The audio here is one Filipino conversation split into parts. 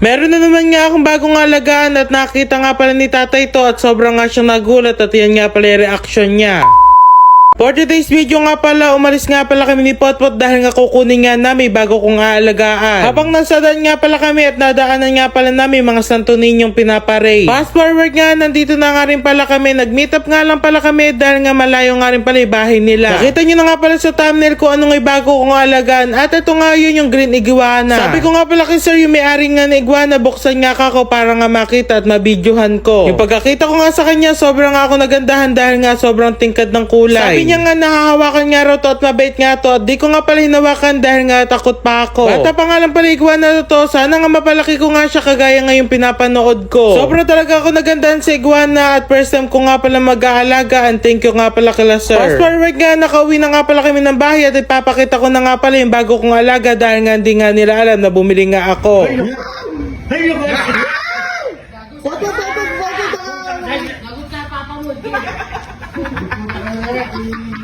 Meron na naman nga akong bagong alagaan at nakita nga pala ni tatay to at sobrang nga siyang nagulat at yan nga pala yung reaction niya. For today's video nga pala, umalis nga pala kami ni Potpot dahil nga kukunin nga namin bago kong aalagaan. Habang nasa daan nga pala kami at nadaanan nga pala namin mga Santo Niñong pinaparade. Fast forward nga, nandito na nga rin pala kami. Nag-meet up nga lang pala kami dahil nga malayo nga rin pala yung bahay nila. Nakita nyo na nga pala sa thumbnail ko anong may bago kong aalagaan. At ito nga yun yung green iguana. Sabi ko nga pala kay sir yung may-ari nga na iguana, buksan nga kako para nga makita at mabidyohan ko. Yung pagkakita ko nga sa kanya, sobrang nga ako nagandahan dahil nga sobrang tingkad ng kulay. Sabi niya nga nahahawakan nga raw to at mabait nga to at di ko nga pala hinawakan dahil nga takot pa ako. Bata pa nga lang pala iguana to, sana nga mapalaki ko nga siya kagaya nga yung pinapanood ko. Sobra talaga ako nagandahan sa iguana at first time ko nga pala mag-aalaga and thank you nga pala kila sir. Fast forward nga, nakauwi na nga pala kami ng bahay at ipapakita ko na nga pala yung bago kong alaga dahil nga hindi nga nila alam na bumili nga ako.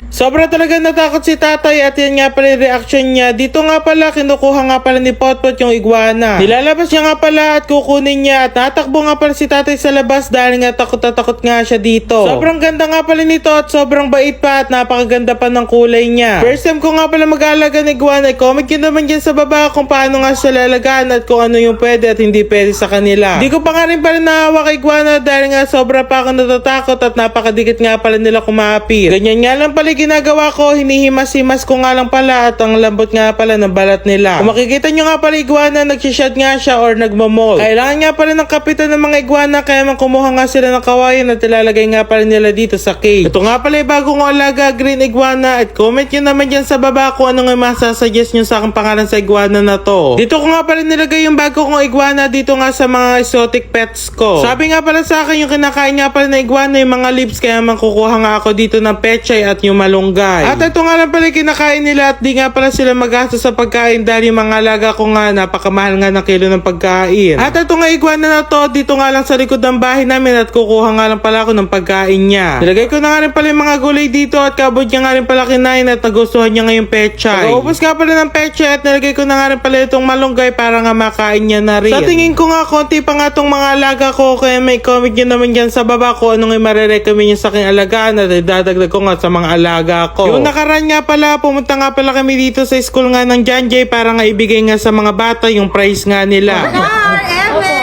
Sobra talaga natakot si tatay at yan nga pala yung reaction niya. Dito nga pala, kinukuha nga pala ni Potpot yung iguana. Nilalabas niya nga pala at kukunin niya at natakbo nga pala si tatay sa labas dahil nga takot na takot nga siya dito. Sobrang ganda nga pala nito at sobrang bait pa at napakaganda pa ng kulay niya. First time ko nga pala mag-aalaga ng iguana. Comment nyo naman dyan sa baba kung paano nga siya lalagaan at kung ano yung pwede at hindi pwede sa kanila. Di ko pa nga rin pala nahawa kay iguana dahil nga sobra pa ako natatakot at napakadikit nga pala nila kumapir. Ganyan nga lang pala ginagawa ko, hinihimas-himas ko nga lang pala at ang lambot nga pala ng balat nila. Kung makikita nyo nga pala iguana, nagsishad nga siya or nagmamol. Kailangan nga pala ng kapitan ng mga iguana kaya man kumuha nga sila ng kawayan at ilalagay nga pala nila dito sa cage. Ito nga pala yung bagong alaga, green iguana at comment nyo naman dyan sa baba kung ano nga masasuggest nyo sa aking pangalan sa iguana na to. Dito ko nga pala nilagay yung bago kong iguana dito nga sa mga exotic pets ko. Sabi nga pala sa akin yung kinakain nga pala na iguana yung mga lips kaya man kukuha nga ako dito ng pechay at yung malunggay. At ito nga lang pala kinakain nila at di nga pala sila magastos sa pagkain dahil yung mga alaga ko nga napakamahal nga ng kilo ng pagkain. At ito nga iguana na to dito nga lang sa likod ng bahay namin at kukuha nga lang pala ako ng pagkain niya. Nilagay ko na nga rin pala yung mga gulay dito at kabod niya nga rin pala kinain at nagustuhan niya nga yung pechay. Pag-ubos nga pala ng pechay at nilagay ko na nga rin pala itong malunggay para nga makain niya na rin. Sa tingin ko nga konti pa nga itong mga alaga ko kaya may comment nyo naman dyan sa baba ko anong yung marirecommend nyo sa aking alagaan at idadagdag ko nga sa mga alaga ko. Yung nakaraan nga pala, pumunta nga pala kami dito sa school nga ng John Jay para nga ibigay nga sa mga bata yung prize nga nila. Char, Eme!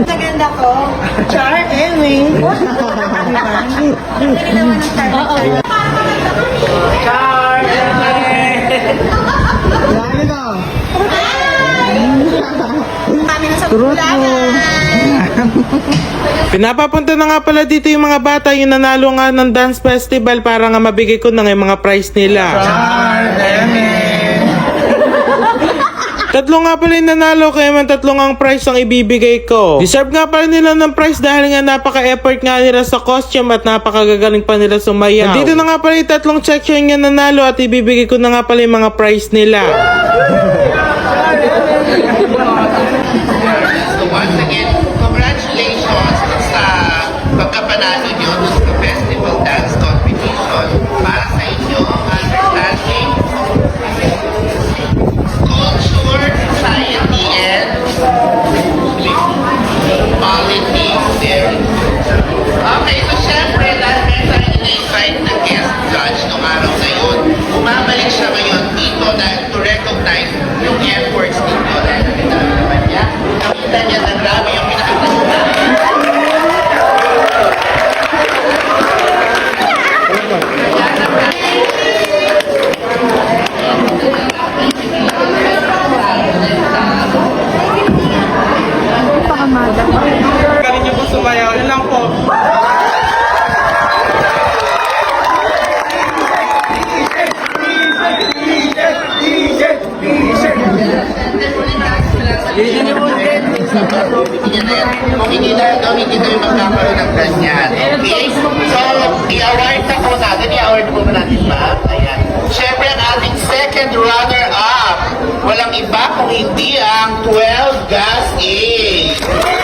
Naganda ko. Char, Eme. Char! Kami na sa Bulacan. Pinapapunta na nga pala dito yung mga bata yung nanalo nga ng dance festival para nga mabigay ko na nga yung mga prize nila. Tatlo nga pala yung nanalo kaya man tatlong ang prize ang ibibigay ko. Deserve nga pala nila ng prize dahil nga napaka-effort nga nila sa costume at napakagagaling pa nila sumayaw. Dito na nga pala yung tatlong section nga nanalo at ibibigay ko na nga pala yung mga prize nila. So once again, congratulations sa pagkapanalo nyo dun sa Festival Dance Competition para sa inyo understanding culture, society, and politics there. Okay, so syempre, dahil meron tayong ina-invite na guest judge nung araw na yun, bumabalik siya ngayon dito dahil to recognize yung efforts ninyo. Dahil nakita naman niya, nakita niya na grabe yung pinakita niya. Galing niyo po sumayaw. Yun lang po. Kung hindi tayo magkakaroon ng ganyan. Okay? So, i-award na po natin. I-award po natin ba? Ayan. Siyempre, ang ating second runner-up, walang iba kung hindi ang 12 Gas A.